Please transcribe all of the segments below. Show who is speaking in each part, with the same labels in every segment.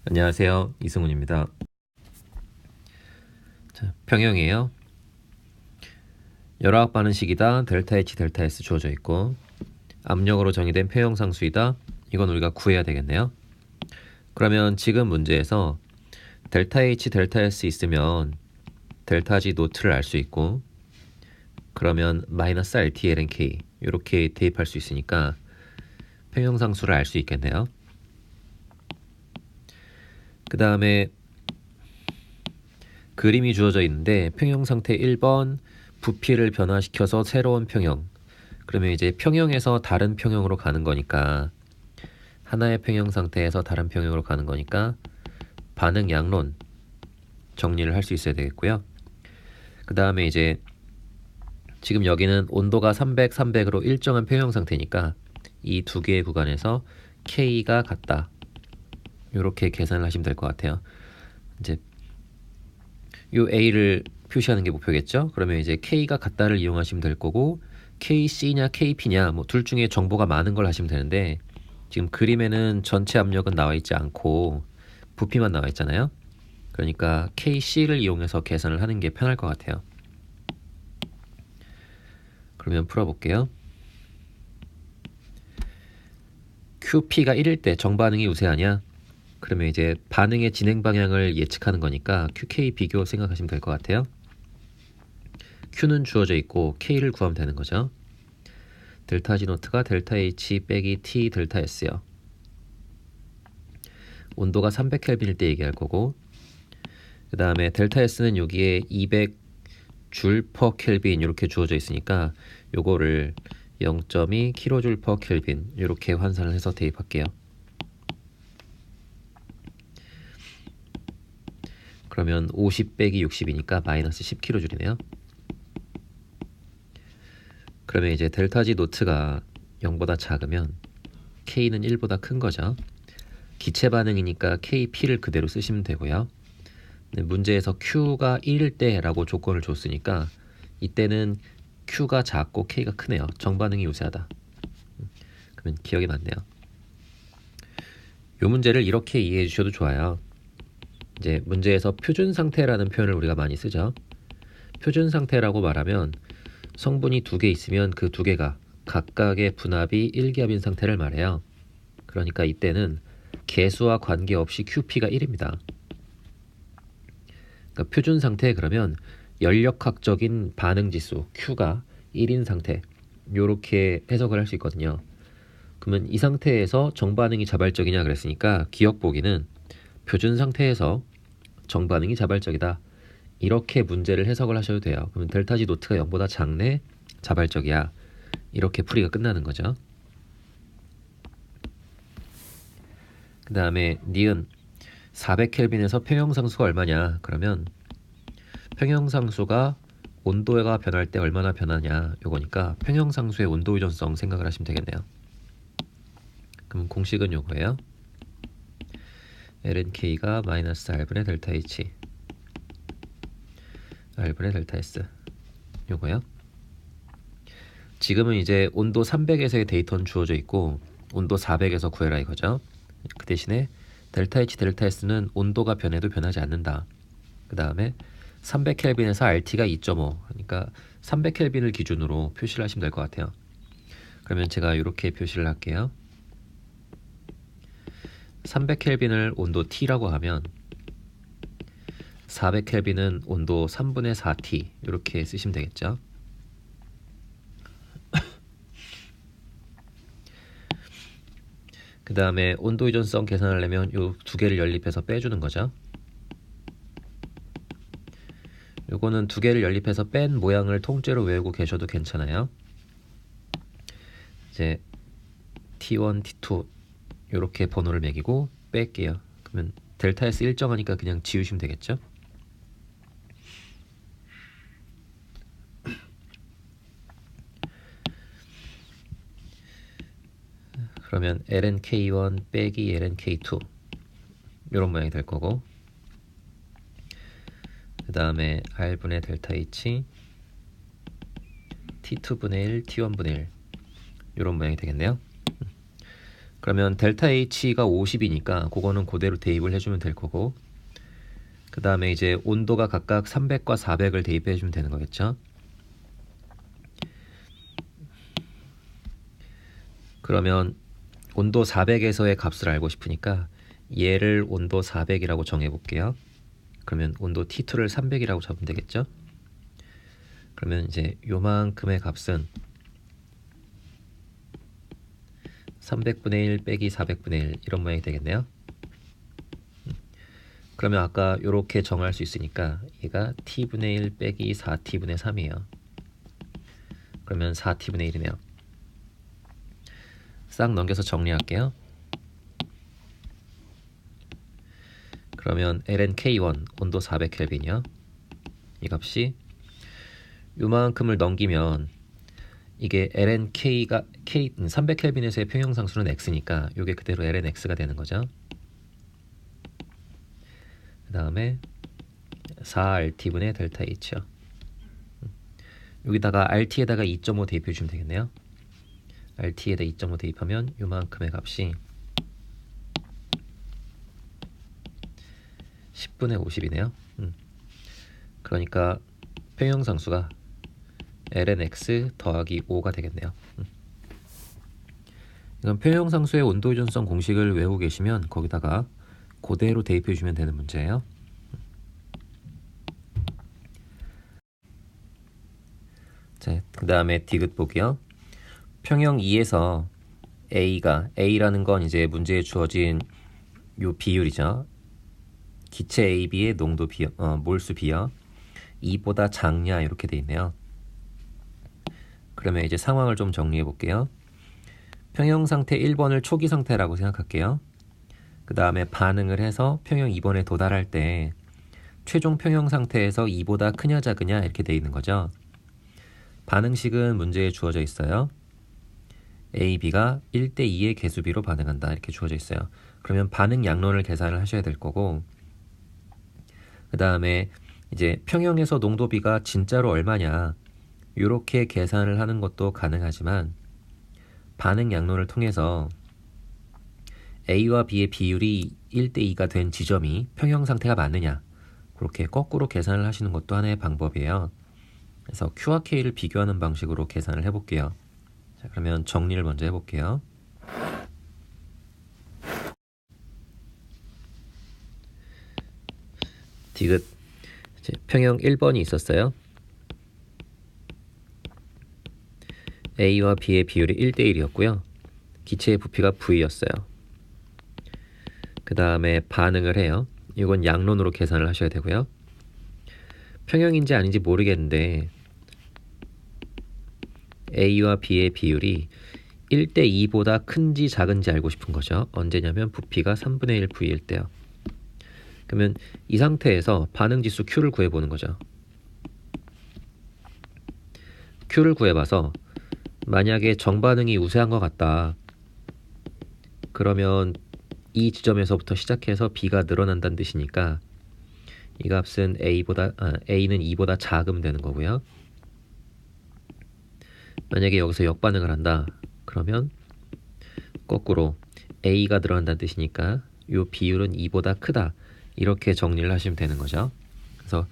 Speaker 1: 안녕하세요, 이승훈입니다. 자, 평형이에요. 열화학 반응식이다. 델타 H, 델타 S 주어져 있고 압력으로 정의된 평형상수이다. 이건 우리가 구해야 되겠네요. 그러면 지금 문제에서 델타 H, 델타 S 있으면 델타 G 노트를 알 수 있고, 그러면 마이너스 RT, LNK 이렇게 대입할 수 있으니까 평형상수를 알 수 있겠네요. 그 다음에 그림이 주어져 있는데 평형상태 1번 부피를 변화시켜서 새로운 평형. 그러면 이제 평형에서 다른 평형으로 가는 거니까, 하나의 평형 상태에서 다른 평형으로 가는 거니까 반응 양론 정리를 할 수 있어야 되겠고요. 그 다음에 이제 지금 여기는 온도가 300, 300으로 일정한 평형 상태니까 이 두 개의 구간에서 K가 같다. 이렇게 계산을 하시면 될 것 같아요. 이제 요 A를 표시하는 게 목표겠죠. 그러면 이제 K가 같다를 이용하시면 될 거고, KC냐 KP냐 뭐 둘 중에 정보가 많은 걸 하시면 되는데, 지금 그림에는 전체 압력은 나와 있지 않고 부피만 나와 있잖아요. 그러니까 KC를 이용해서 계산을 하는 게 편할 것 같아요. 그러면 풀어볼게요. QP가 1일 때 정반응이 우세하냐? 그러면 이제 반응의 진행 방향을 예측하는 거니까 QK 비교 생각하시면 될 것 같아요. Q는 주어져 있고 K를 구하면 되는 거죠. 델타 G 노트가 델타 H 빼기 T 델타 S요. 온도가 300켈빈일 때 얘기할 거고, 그 다음에 델타 S는 여기에 200줄 퍼 켈빈 이렇게 주어져 있으니까 요거를 0.2 킬로줄 퍼 켈빈 이렇게 환산을 해서 대입할게요. 그러면 50 빼기 60이니까 마이너스 10킬로줄이네요. 그러면 이제 델타 G 노트가 0보다 작으면 K는 1보다 큰 거죠. 기체 반응이니까 KP를 그대로 쓰시면 되고요. 문제에서 Q가 1일 때라고 조건을 줬으니까 이때는 Q가 작고 K가 크네요. 정반응이 우세하다. 그러면 기억이 맞네요. 이 문제를 이렇게 이해해 주셔도 좋아요. 이제 문제에서 표준 상태라는 표현을 우리가 많이 쓰죠. 표준 상태라고 말하면 성분이 두 개 있으면 그 두 개가 각각의 분압이 1기압인 상태를 말해요. 그러니까 이때는 개수와 관계없이 QP가 1입니다. 그러니까 표준 상태, 그러면 연력학적인 반응 지수 Q가 1인 상태, 이렇게 해석을 할 수 있거든요. 그러면 이 상태에서 정반응이 자발적이냐 그랬으니까 기억 보기는 표준 상태에서 정반응이 자발적이다, 이렇게 문제를 해석을 하셔도 돼요. 그러면 델타 G 노트가 0보다 작네, 자발적이야, 이렇게 풀이가 끝나는 거죠. 그 다음에 니은 400켈빈에서 평형상수가 얼마냐? 그러면 평형상수가 온도가 변할 때 얼마나 변하냐, 요거니까 평형상수의 온도 유전성 생각을 하시면 되겠네요. 그럼 공식은 요거예요. LNK가 마이너스 R분의 델타 H, R분의 델타 S, 요거요. 지금은 이제 온도 300에서의 데이터는 주어져 있고 온도 400에서 구해라 이거죠. 그 대신에 델타 H, 델타 S는 온도가 변해도 변하지 않는다. 그 다음에 300켈빈에서 RT가 2.5, 그러니까 300켈빈을 기준으로 표시를 하시면 될 것 같아요. 그러면 제가 이렇게 표시를 할게요. 300켈빈을 온도 T라고 하면 400켈빈은 온도 3분의 4T 이렇게 쓰시면 되겠죠. 그 다음에 온도 유전성 계산하려면 이 두 개를 연립해서 빼주는 거죠. 요거는 두 개를 연립해서 뺀 모양을 통째로 외우고 계셔도 괜찮아요. 이제 T1, T2 이렇게 번호를 매기고 뺄게요. 그러면 델타 S 일정하니까 그냥 지우시면 되겠죠. 그러면 LNK1 빼기 LNK2 이런 모양이 될 거고, 그 다음에 R분의 델타 H T2분의 1 T1분의 1 이런 모양이 되겠네요. 그러면 델타 H가 50이니까 그거는 그대로 대입을 해주면 될 거고, 그 다음에 이제 온도가 각각 300과 400을 대입해 주면 되는 거겠죠. 그러면 온도 400에서의 값을 알고 싶으니까 얘를 온도 400이라고 정해 볼게요. 그러면 온도 T2를 300이라고 잡으면 되겠죠. 그러면 이제 요만큼의 값은 300분의 1 빼기 400분의 1 이런 모양이 되겠네요. 그러면 아까 요렇게 정할 수 있으니까 얘가 T분의 1 빼기 4T분의 3이에요. 그러면 4T분의 1이네요. 싹 넘겨서 정리할게요. 그러면 LNK1 온도 400켈빈이요. 이 값이 요만큼을 넘기면 이게 LNK가 300켈빈에서의 평형상수는 x니까 이게 그대로 LNX가 되는 거죠. 그 다음에 4RT분의 델타 H요. 여기다가 RT에다가 2.5 대입해 주시면 되겠네요. RT에다 2.5 대입하면 요만큼의 값이 10분의 50이네요. 그러니까 평형상수가 lnx 더하기 5가 되겠네요. 이건 평형상수의 온도유전성 공식을 외우고 계시면 거기다가 그대로 대입해 주면 되는 문제예요. 자, 그 다음에 디귿 보기요. 평형 2에서 A라는 건 이제 문제에 주어진 요 비율이죠. 기체 AB의 농도 비요, 몰수 비요. 2보다 작냐 이렇게 돼 있네요. 그러면 이제 상황을 좀 정리해 볼게요. 평형 상태 1번을 초기 상태라고 생각할게요. 그 다음에 반응을 해서 평형 2번에 도달할 때 최종 평형 상태에서 2보다 크냐 작으냐 이렇게 돼 있는 거죠. 반응식은 문제에 주어져 있어요. A, B가 1대2의 개수비로 반응한다 이렇게 주어져 있어요. 그러면 반응 양론을 계산을 하셔야 될 거고, 그 다음에 이제 평형에서 농도비가 진짜로 얼마냐 이렇게 계산을 하는 것도 가능하지만 반응 양론을 통해서 A와 B의 비율이 1대2가 된 지점이 평형 상태가 맞느냐 그렇게 거꾸로 계산을 하시는 것도 하나의 방법이에요. 그래서 Q와 K를 비교하는 방식으로 계산을 해볼게요. 자, 그러면 정리를 먼저 해볼게요. 디귿 평형 1번이 있었어요. A와 B의 비율이 1대1이었고요. 기체의 부피가 V였어요. 그 다음에 반응을 해요. 이건 양론으로 계산을 하셔야 되고요. 평형인지 아닌지 모르겠는데 A와 B의 비율이 1대2보다 큰지 작은지 알고 싶은 거죠. 언제냐면 부피가 3분의 1 V일 때요. 그러면 이 상태에서 반응지수 Q를 구해보는 거죠. Q를 구해봐서 만약에 정반응이 우세한 것 같다. 그러면 이 지점에서부터 시작해서 B가 늘어난다는 뜻이니까 이 값은 A는 2보다 작으면 되는 거고요. 만약에 여기서 역반응을 한다. 그러면 거꾸로 A가 늘어난다는 뜻이니까 이 비율은 2보다 크다. 이렇게 정리를 하시면 되는 거죠. 그래서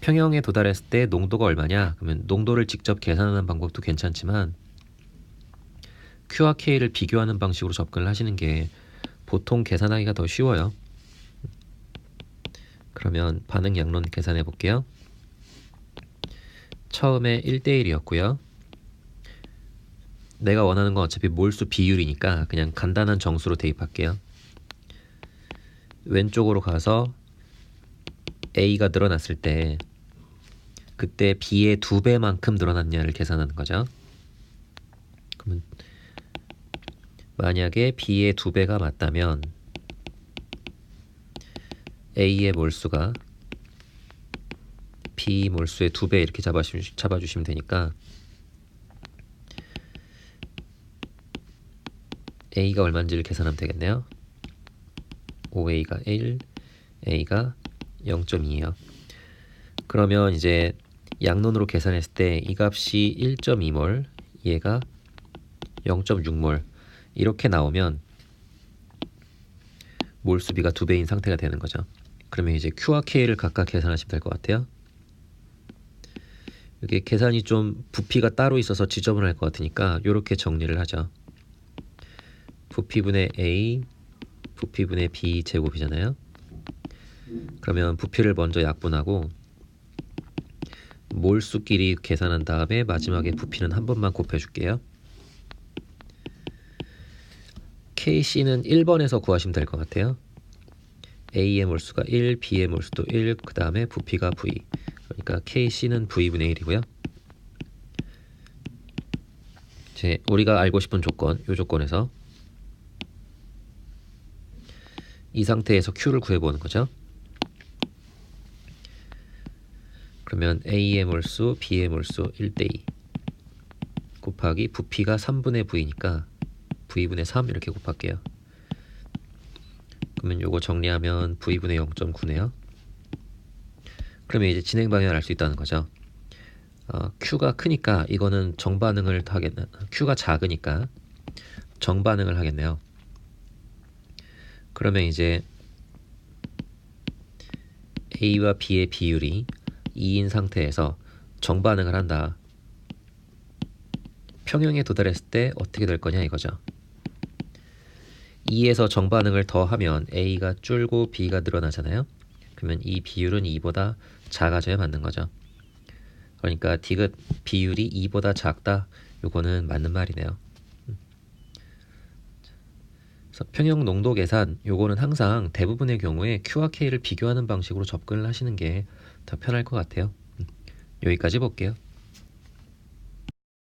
Speaker 1: 평형에 도달했을 때 농도가 얼마냐? 그러면 농도를 직접 계산하는 방법도 괜찮지만 Q와 K를 비교하는 방식으로 접근을 하시는 게 보통 계산하기가 더 쉬워요. 그러면 반응 양론 계산해 볼게요. 처음에 1대1이었고요. 내가 원하는 건 어차피 몰수 비율이니까 그냥 간단한 정수로 대입할게요. 왼쪽으로 가서 A가 늘어났을 때 그때 B의 2배만큼 늘어났냐를 계산하는 거죠. 그러면 만약에 B의 2배가 맞다면 A의 몰수가 B 몰수의 2배 이렇게 잡아주시면 되니까 A가 얼마인지를 계산하면 되겠네요. 5A가 1, A가 0.2예요. 그러면 이제 양론으로 계산했을 때 이 값이 1.2몰, 얘가 0.6몰. 이렇게 나오면 몰수비가 2배인 상태가 되는 거죠. 그러면 이제 Q와 K를 각각 계산하시면 될 것 같아요. 이게 계산이 좀 부피가 따로 있어서 지저분할 것 같으니까 이렇게 정리를 하죠. 부피분의 A, 부피분의 B 제곱이잖아요. 그러면 부피를 먼저 약분하고 몰수끼리 계산한 다음에 마지막에 부피는 한 번만 곱해줄게요. KC는 1번에서 구하시면 될 것 같아요. A의 몰수가 1, B의 몰수도 1, 그 다음에 부피가 V. 그러니까 KC는 V분의 1이고요. 우리가 알고 싶은 조건, 이 조건에서 이 상태에서 Q를 구해보는 거죠. 그러면 A의 몰수, B의 몰수 1대2 곱하기 부피가 3분의 V니까 V분의 3 이렇게 곱할게요. 그러면 요거 정리하면 V분의 0.9네요. 그러면 이제 진행 방향을 알 수 있다는 거죠. Q가 크니까 이거는 정반응을 하겠네. Q가 작으니까 정반응을 하겠네요. 그러면 이제 A와 B의 비율이 2인 상태에서 정반응을 한다. 평형에 도달했을 때 어떻게 될 거냐 이거죠. 2에서 정반응을 더하면 A가 줄고 B가 늘어나잖아요. 그러면 이 비율은 2보다 작아져야 맞는 거죠. 그러니까 디귿 비율이 2보다 작다. 요거는 맞는 말이네요. 그래서 평형 농도 계산 요거는 항상 대부분의 경우에 Q와 K를 비교하는 방식으로 접근을 하시는 게 더 편할 것 같아요. 여기까지 볼게요.